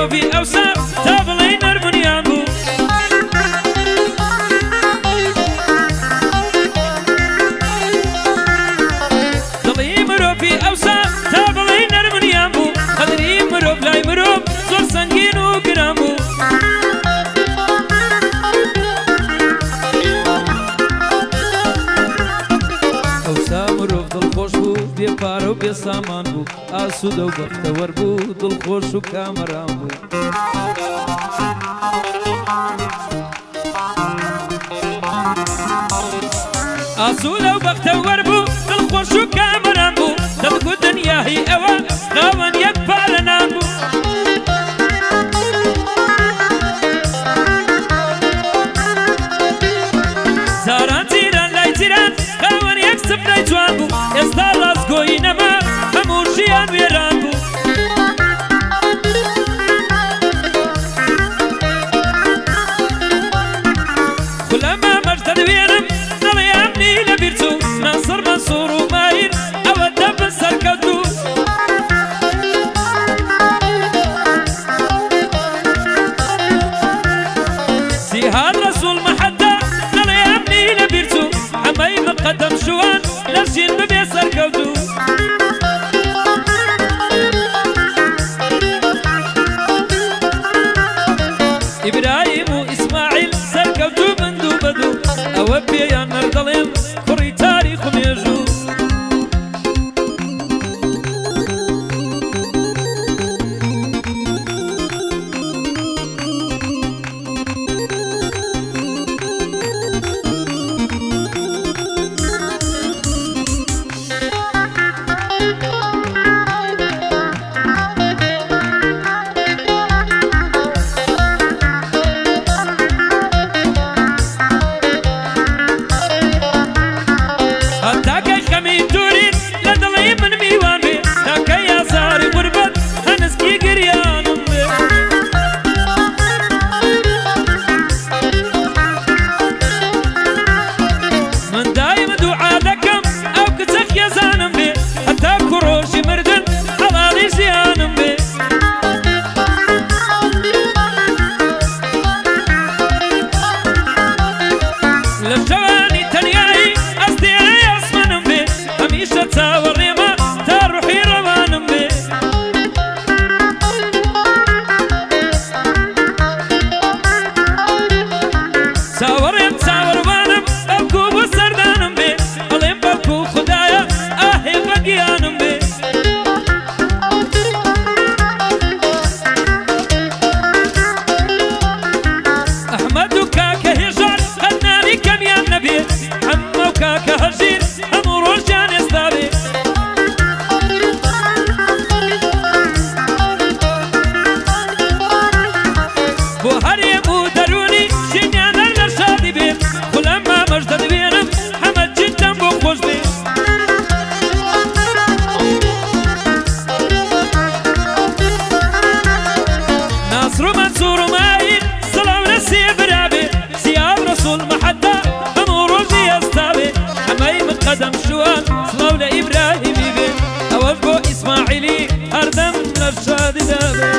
مرۆڤی ئەوسا تا بڵێ نەرمونیان بوو دڵی مرۆڤی ئەوسا تا بڵێ نەرمونیان بوو قەدری مرۆڤ لای مرۆڤ زۆر سەنگین و گران بوو ئەوسا مرۆڤ دڵخۆش بوو بێپارە و بێسامان بوو ئاسوودە و بەختەوەر بوو دڵخۆش و کامەران بوو ئاسوودە و بەختەوەر بوو دڵخۆش و کامەران بوو دەبگو دنیاهی ئەوە خاوەن یەک پارە نان بوو زاران جیران لای جیران خاوەن یەک سفرەی جوان بوو ئێستا ڕاستگۆیی نەما هەموو ژیان وێران بوو خولەما مەش دەدوێنم دڵێ ئەمنی لەبیر چوو ناسڕ مەنسوور و ماهیر ئەوە دەبن سەرکەوتوو سیهاد ڕەسوول مەحەددا دڵێ ئەمنی لەبیر چوو ئەمەی مقەدەم شوان لەژین ببێ سەرکەوتوو ئیبراهیم و ئیسماعیل سەرکەوتوو بند و بەدوو ئەوە پێیان نەردەڵێم کوڕی تاریخ و مێژوو قدم شوان سڵاو لە ئیبراهیمی بێ ئەوەش بۆ ئیسماعیلی هەردەم لە شادی دەبێ.